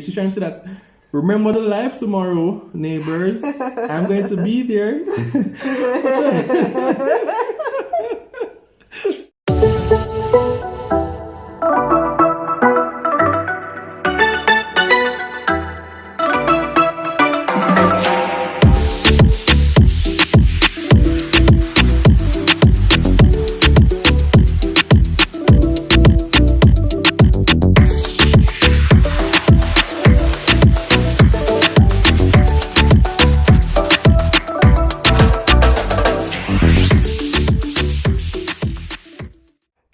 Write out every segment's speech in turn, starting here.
She's trying to say that, remember the life tomorrow, neighbors. I'm going to be there.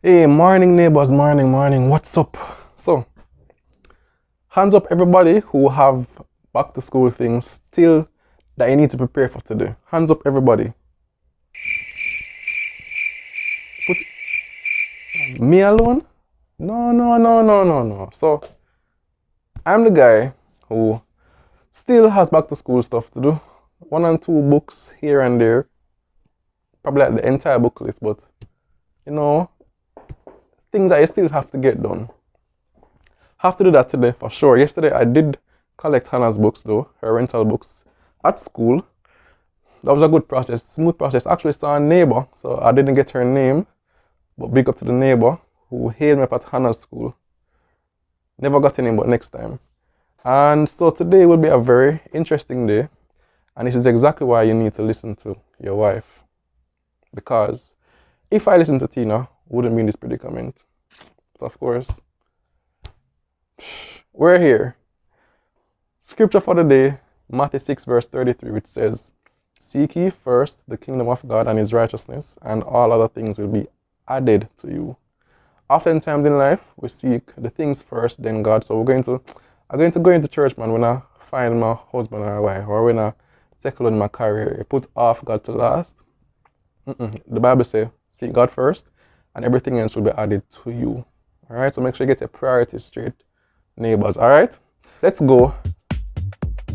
Hey, morning neighbors, morning, what's up? So, hands up everybody who have back to school things still that you need to prepare for today. Hands up everybody. Me alone? No. So, I'm the guy who still has back to school stuff to do. 1 and 2 books here and there. Probably like the entire book list, but you know, things that you still have to get done. Have to do that today for sure. Yesterday I did collect Hannah's books though, her rental books at school. That was a good process, smooth process. Actually saw a neighbor, so I didn't get her name, but big up to the neighbor who hailed me up at Hannah's school. Never got a name, but next time. And so today will be a very interesting day, and this is exactly why you need to listen to your wife. Because if I listen to Tina, wouldn't be in this predicament. So of course, we're here. Scripture for the day, Matthew 6 verse 33, which says, "Seek ye first the kingdom of God and his righteousness, and all other things will be added to you." Oftentimes in life, we seek the things first, then God. So I'm going to go into church, man, when I find my husband or wife, or when I settle in my career. You put off God to last. The Bible says, seek God first, and everything else will be added to you. Alright, so make sure you get your priorities straight, neighbors. Alright, let's go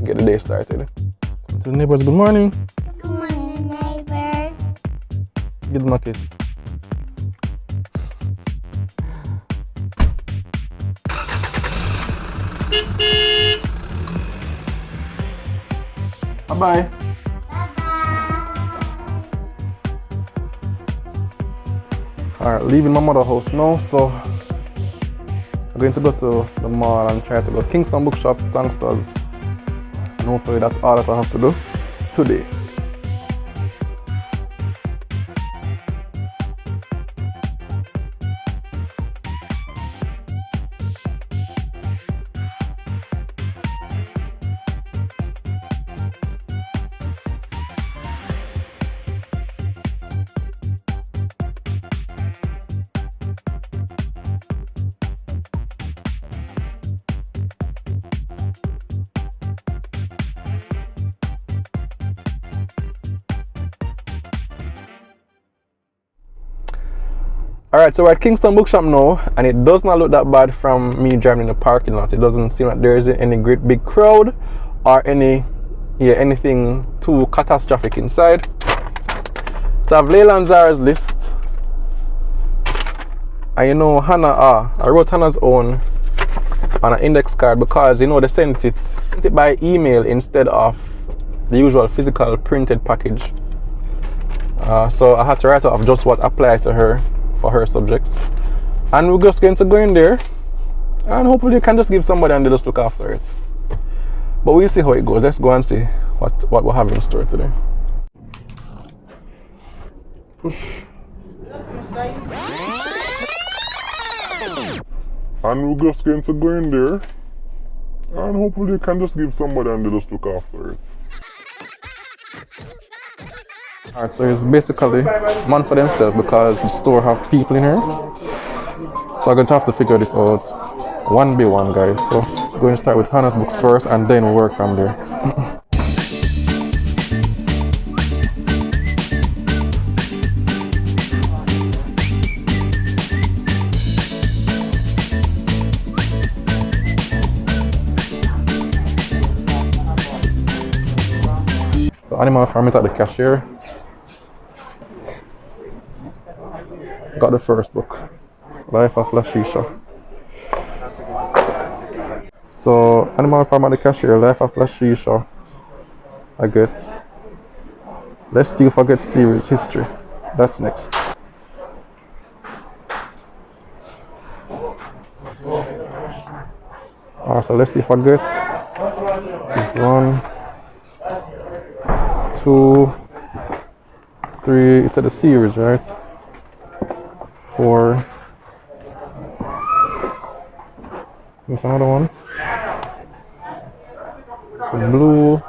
get the day started. To the neighbors, good morning. Good morning, neighbors. Give them a kiss. Bye-bye. Alright, leaving my mother's house now, so I'm going to go to the mall and try to go to Kingston Bookshop, Songsters, and hopefully that's all that I have to do today. Alright, so we're at Kingston Bookshop now, and it does not look that bad from me driving in the parking lot. It doesn't seem like there is any great big crowd or anything too catastrophic inside. So I have Leila and Zahra's list. And you know, I wrote Hannah's own on an index card because you know they sent it by email instead of the usual physical printed package. So I had to write off just what applied to her for her subjects, and we're just going to go in there and hopefully you can just give somebody and they just look after it. But we'll see how it goes. Let's go and see what we have in store today. Push. And we're just going to go in there and hopefully you can just give somebody and they just look after it. Alright, so it's basically man for themselves because the store have people in here. So I'm going to have to figure this out one by one, guys. So we're going to start with Hannah's books first and then we'll work from there. So Animal Farm is at the cashier. Got the first book, Life of Lashisha. So animal farm at the cashier, life of La Shisha. I get. Let's still forget series history. That's next. Alright, so let's see forget. This 1, 2, 3. It's at the series, right? 4. There's another one. So blue,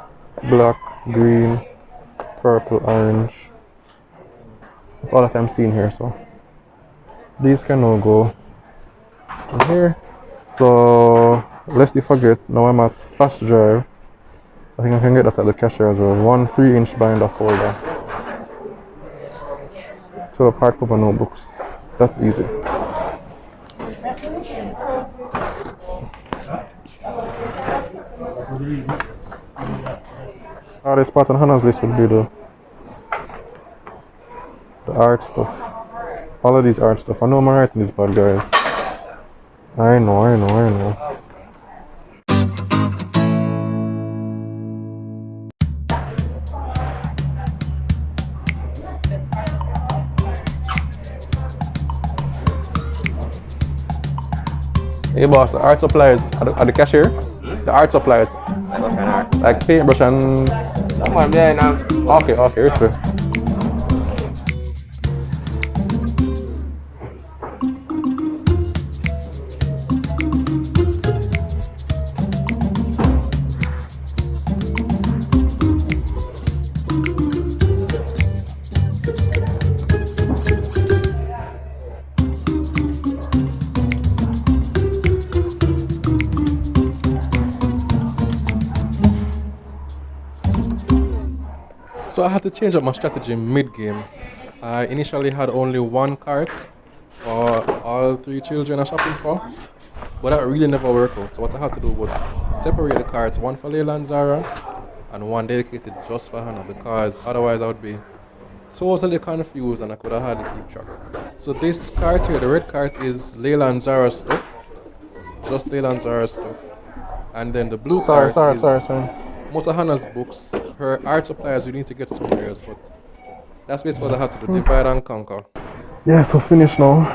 black, green, purple, orange. That's all that I'm seeing here. So these can all go in here. So lest you forget, now I'm at flash drive. I think I can get that at the cashier as well. 1 3-inch binder folder. 12 hardcover notebooks. That's easy. Hardest part on Hannah's list would be the art stuff. All of these art stuff. I know my writing is bad, guys. I know. Hey boss, the art supplies at the cashier? The art supplies. Like what kind of art? Like paintbrush and... Someone there now. Okay, respect. So I had to change up my strategy mid-game. I initially had only one cart for all 3 children I'm shopping for, but that really never worked out. So what I had to do was separate the carts, one for Leila and Zahra and one dedicated just for Hannah, because otherwise I would be totally confused and I could have hardly keep track. So this cart here, the red cart, is Leila and Zahra's stuff, just Leila and Zahra's stuff, and then the blue cart is most of Hannah's books. Her art supplies we need to get somewhere else, but that's basically what I have to do, divide and conquer. Yeah, so finish now.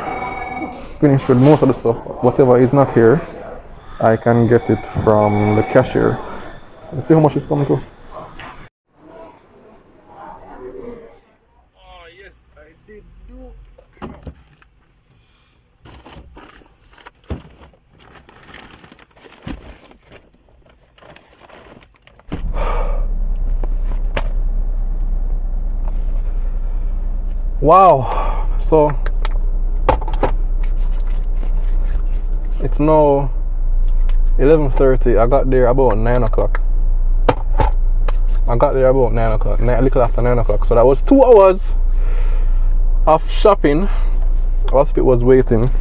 Finish with most of the stuff. Whatever is not here, I can get it from the cashier. Let's see how much it's coming to. Oh yes, I did do. Wow, so it's now 11:30. I got there about 9 o'clock. A little after 9 o'clock. So that was 2 hours of shopping. Whilst it was waiting.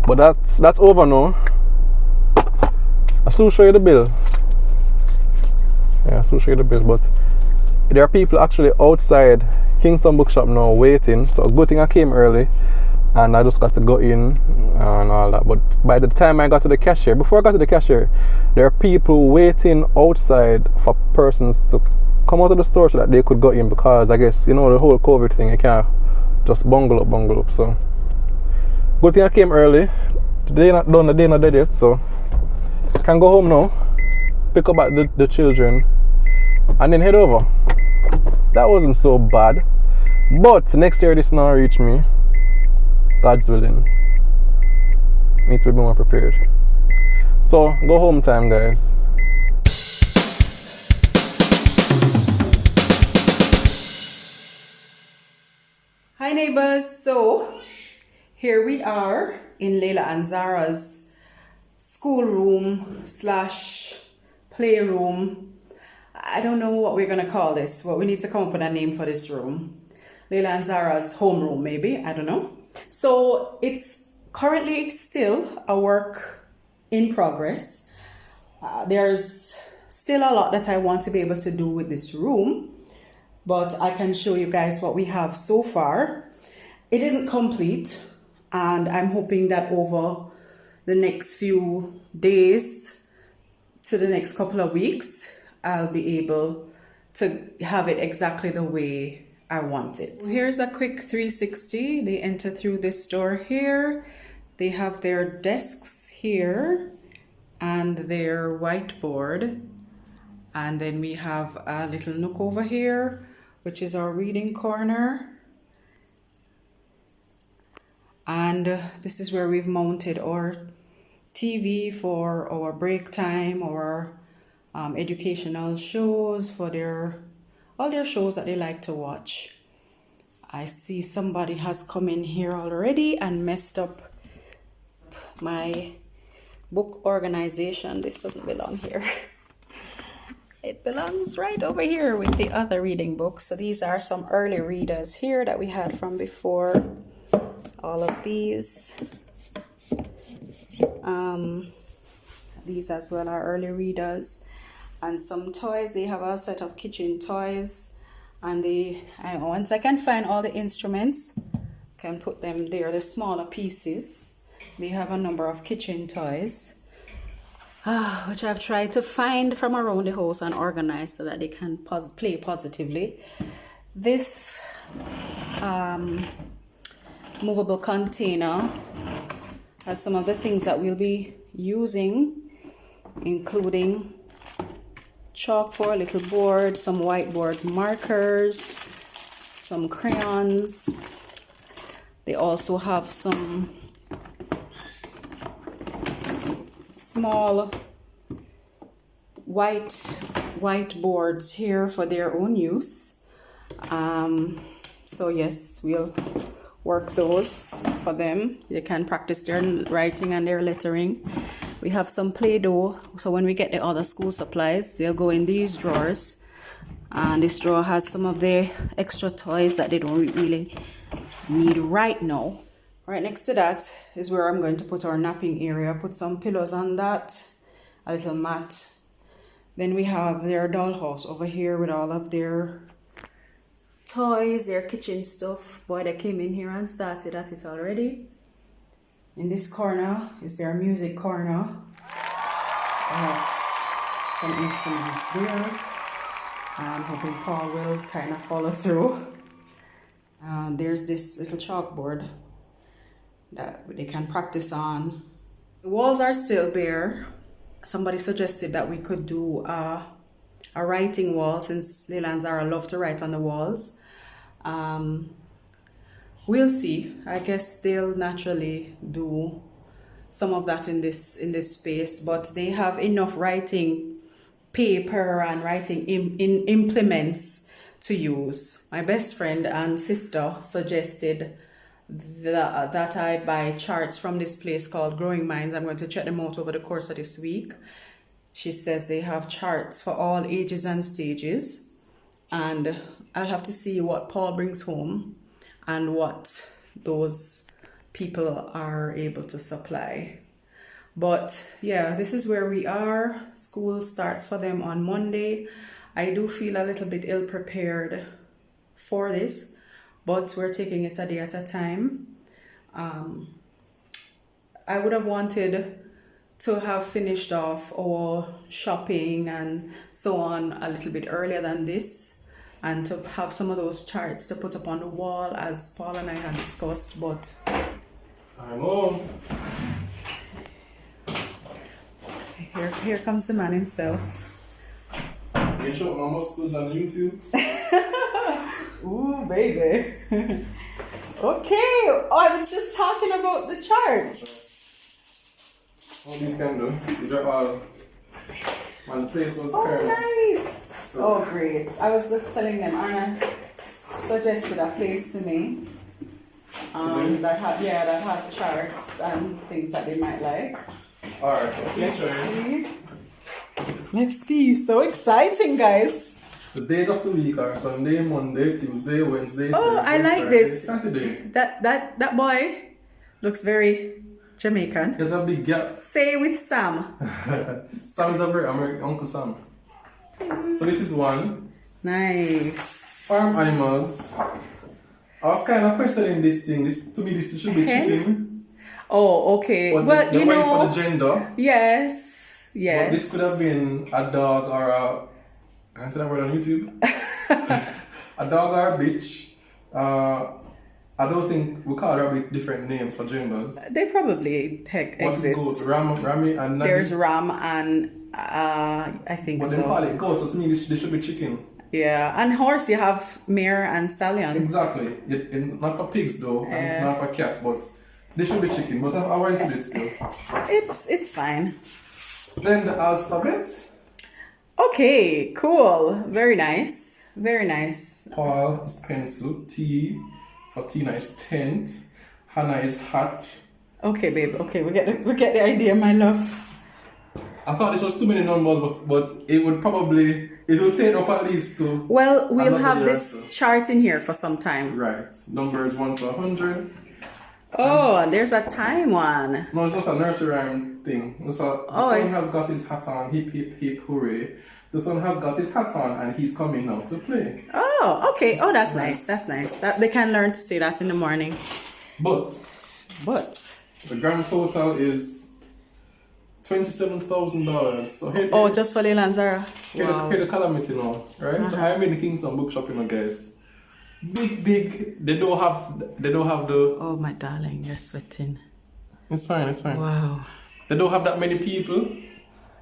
But that's over now. I'll still show you the bill. Yeah, I'll still show you the bill, but there are people actually outside Kingston Bookshop now waiting. So a good thing I came early and I just got to go in and all that. But by the time I got to the cashier, before I got to the cashier, there are people waiting outside for persons to come out of the store so that they could go in, because I guess, you know, the whole COVID thing, you can't just bungle up. So good thing I came early. The day not done, the day not dead yet, so I can go home now, pick up the children and then head over. That wasn't so bad, but next year this now reach me, God's willing. Need to be more prepared. So go home time, guys. Hi neighbors, so here we are in Leila and Zahra's schoolroom slash playroom. I don't know what we're gonna call this, but we need to come up with a name for this room. Leila and Zahra's homeroom, maybe, I don't know. So it's currently still a work in progress. There's still a lot that I want to be able to do with this room, but I can show you guys what we have so far. It isn't complete, and I'm hoping that over the next few days to the next couple of weeks, I'll be able to have it exactly the way I want it. Here's a quick 360. They enter through this door here. They have their desks here and their whiteboard. And then we have a little nook over here, which is our reading corner. And this is where we've mounted our TV for our break time, or educational shows for all their shows that they like to watch. I see somebody has come in here already and messed up my book organization. This doesn't belong here. It belongs right over here with the other reading books. So these are some early readers here that we had from before. All of these. These as well are early readers. And some toys. They have a set of kitchen toys. And once I can find all the instruments, can put them there, the smaller pieces. They have a number of kitchen toys. Which I've tried to find from around the house and organize so that they can play positively. This movable container has some of the things that we'll be using, including chalk for a little board, some whiteboard markers, some crayons. They also have some small whiteboards here for their own use. So yes, we'll work those for them. They can practice their writing and their lettering. We have some Play-Doh, so when we get the other school supplies, they'll go in these drawers. And this drawer has some of the extra toys that they don't really need right now. Right next to that is where I'm going to put our napping area. Put some pillows on that, a little mat. Then we have their dollhouse over here with all of their toys, their kitchen stuff. Boy, they came in here and started at it already. In this corner is their music corner. I have some instruments there. I'm hoping Paul will kind of follow through. There's this little chalkboard that they can practice on. The walls are still bare. Somebody suggested that we could do a writing wall, since Leila and Zahra love to write on the walls. We'll see. I guess they'll naturally do some of that in this space, but they have enough writing paper and writing implements to use. My best friend and sister suggested that I buy charts from this place called Growing Minds. I'm going to check them out over the course of this week. She says they have charts for all ages and stages, and I'll have to see what Paul brings home and what those people are able to supply. But yeah, this is where we are. School starts for them on Monday. I do feel a little bit ill-prepared for this, but we're taking it a day at a time. I would have wanted to have finished off our shopping and so on a little bit earlier than this, and to have some of those charts to put up on the wall as Paul and I had discussed, but I'm home. Here comes the man himself. You show my muscles on YouTube. Ooh, baby. Okay, I was just talking about the charts. All these can do. These are all. My place was Oh, current. nice. Oh, great. I was just telling them, Anna suggested a place to me that had charts and things that they might like. Alright, so Let's see. So exciting, guys. the days of the week are Sunday, Monday, Tuesday, Wednesday, Oh, Thursday, I like Friday, this. Saturday. That boy looks very Jamaican. There's a big gap. Say with Sam. Sam is a very American, Uncle Sam. So this is one. Nice. Farm animals. I was kind of questioning this thing. To me, this should be Hen? chicken. Oh, okay. But Well, they you went know, for the gender. yes, But this could have been a dog or a. I can't say that word on YouTube. A dog or a bitch. I don't think we call rabbit different names for genders. They probably What is exist. goat? Rami and Nadi? There's ram and I think But so. they call it goat, so to me this should be chicken. Yeah, and horse you have mare and stallion. Exactly. Not for pigs though, and not for cats, but they should be chicken. But I went to it still. It's fine. Then the alphabet. Okay, cool. Very nice. Very nice. Paul is pencil. T for Tina is tent. Hannah is hat. Okay, babe. Okay, we get the idea, my love. I thought this was too many numbers, but it will take up at least to. Well, we'll another have year this or so. chart in here for some time. Right. Numbers 1 to 100. Oh, and there's a time one. No, it's just a nursery rhyme thing. So the son has got his hat on, hip hip hip hooray. The son has got his hat on and he's coming now to play. Oh, okay. Oh, that's nice. That's nice. That they can learn to say that in the morning. But But the grand total is $27,000. So here, just for Leila and Zahra. here the calamity now, right? So I'm in the Kingston bookshop, guys. Big. They don't have the. Oh my darling, you're sweating. It's fine. Wow. They don't have that many people.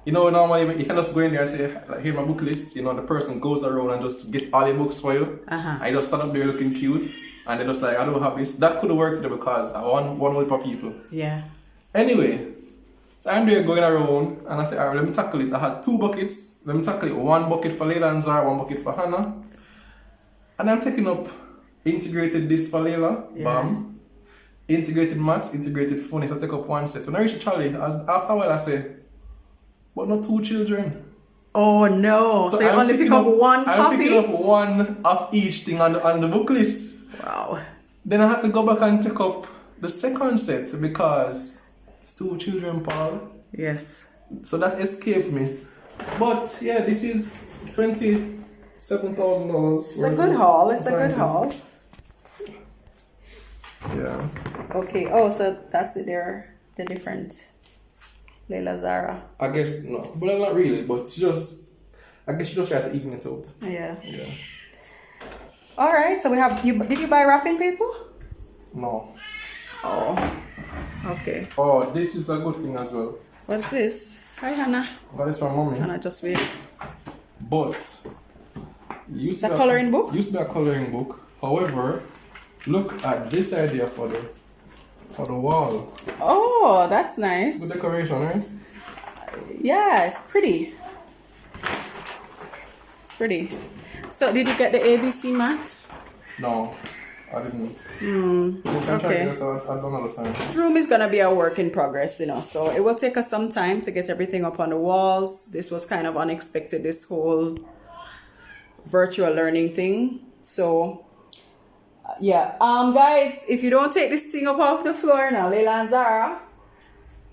You know, normally you can just go in there and say, like, here my book list. You know, the person goes around and just gets all the books for you. I just stand up there looking cute, and they're just like, I don't have this. That could have worked today because I want one way per people. Yeah. Anyway, so I'm there going around, and I said, all right, let me tackle it. I had 2 buckets. Let me tackle it. 1 bucket for Leila and Zahra, 1 bucket for Hannah. And I'm taking up integrated this for Leila, bam. Integrated maths, integrated phonics. I take up 1 set. When I reach Charlie, after a while I say, but not 2 children. Oh no! So you I'm only pick picking up one I'm copy? picking up 1 of each thing on the book list. Wow. Then I had to go back and take up the second set because it's 2 children, Paul. Yes. So that escaped me. But yeah, this is $27,000. It's a good haul. It's a good haul. Yeah. Okay. Oh, so that's it there. The different Leila Zahra. I guess no, but not really. But I guess she just tried to even it out. Yeah. Yeah. All right. So we have you. Did you buy wrapping paper? No. Oh. Okay. Oh, this is a good thing as well. What's this? Hi, Hannah. That is from mommy. Hannah, just wait. But It's a coloring book? Used to be a coloring book. However, look at this idea for the wall. Oh, that's nice. The decoration, right? Yeah, it's pretty. It's pretty. So, did you get the ABC mat? No, I didn't. Okay. I've done all the time. Room is gonna be a work in progress, so it will take us some time to get everything up on the walls. This was kind of unexpected, this whole virtual learning thing. So yeah, guys, if you don't take this thing up off the floor now, Leila and Zahra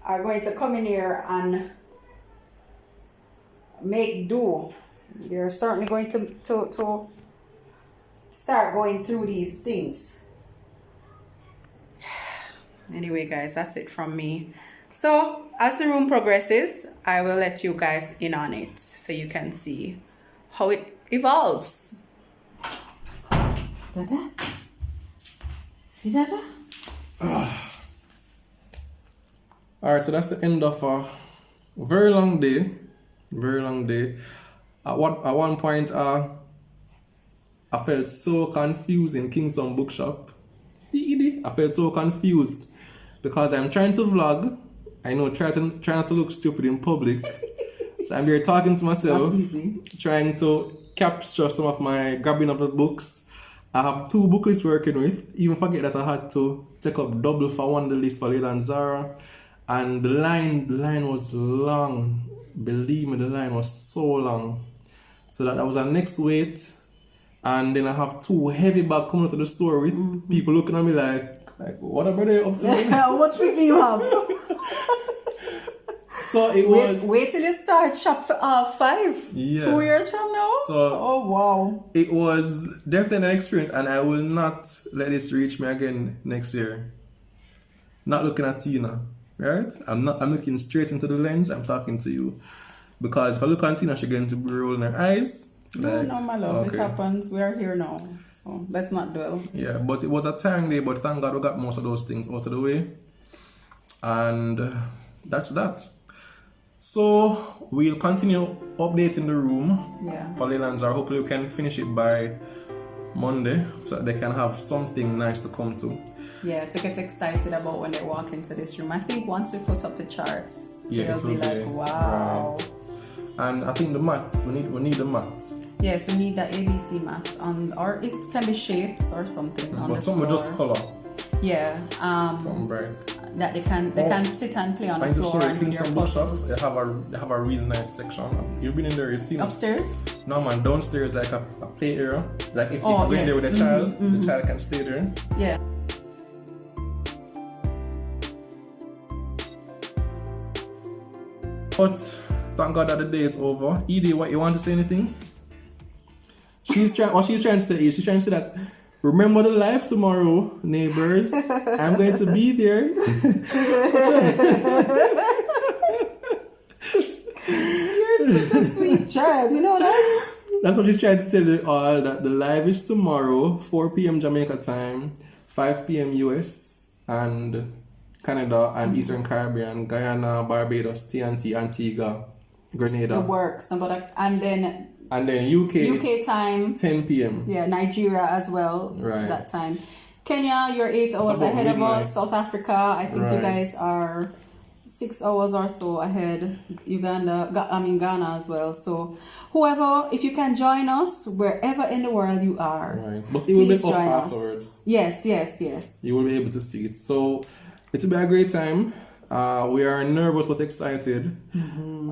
are going to come in here and make do. You're certainly going to start going through these things. Anyway, guys, that's it from me. So as the room progresses, I will let you guys in on it so you can see how it evolves. Dada? See, Dada? Alright, so that's the end of a very long day. Very long day. At one point, I felt so confused in Kingston Bookshop. I felt so confused because I'm trying to vlog. I know, try not to look stupid in public. So I'm here talking to myself, Not easy. trying to capture some of my grabbing of the books. I have 2 book lists working with. Even forget that I had to take up double for one of the list for Leila and Zahra. And the line was long. Believe me, the line was so long. So that was our next wait. And then I have 2 heavy bags coming to the store with people looking at me like what are they up to? How much week do you have? So it was. Wait till you start shop 5. Yeah. 2 years from now. So oh wow. it was definitely an experience, and I will not let this reach me again next year. not looking at Tina, right? I'm looking straight into the lens. I'm talking to you. Because if I look at Tina, she's going to be rolling her eyes. No, Like, no, my love. It okay. happens. We are here now. So let's not dwell. Yeah, but it was a tiring day, but thank God we got most of those things out of the way. And that's that. So we'll continue updating the room Yeah. for Leila and Zahra. Hopefully we can finish it by Monday so that they can have something nice to come to. Yeah, to get excited about when they walk into this room. I think once we put up the charts, Yeah, they'll it be will like, be, wow. right. And I think the maths, we need the maths. Yes, we need the ABC mat on, or it can be shapes or something on But the some floor. will just color. Yeah, Something bright. that they can sit and play on the And to floor show and you do their some books up, puzzles. they have a real nice section. You've been in there, you've seen it. Upstairs? No man, downstairs like a play area. Like if Oh, you go in there yes. with a child, the child can stay there. Yeah. But thank God that the day is over. Edie, what you want to say anything? What she's trying to say is she's trying to say that remember the life tomorrow, neighbors. I'm going to be there. You're such a sweet child, you know that? That's what she's trying to tell you all, that the live is tomorrow, 4 p.m. Jamaica time, 5 p.m. US and Canada and Eastern Caribbean, Guyana, Barbados, TNT, Antigua, Grenada. The works, and then UK, UK time, 10 p.m. yeah, Nigeria as well, Right. that time. Kenya, you're 8 hours about ahead of midnight. us. South Africa, I think you Right. guys are 6 hours or so ahead. Ghana as well. So whoever, if you can join us wherever in the world you are, Right. But it will be please up join afterwards. us. Yes. You will be able to see it. So it will be a great time. We are nervous but excited.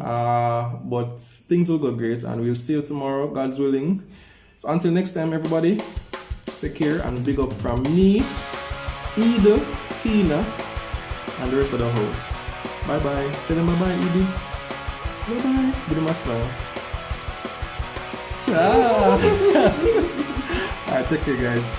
But things will go great and we'll see you tomorrow, God's willing. So until next time, everybody, take care and big up from me, Ida, Tina, and the rest of the hosts. Bye bye. Tell them bye bye, Edie. Say bye bye. Give them a smile. Alright, take care, guys.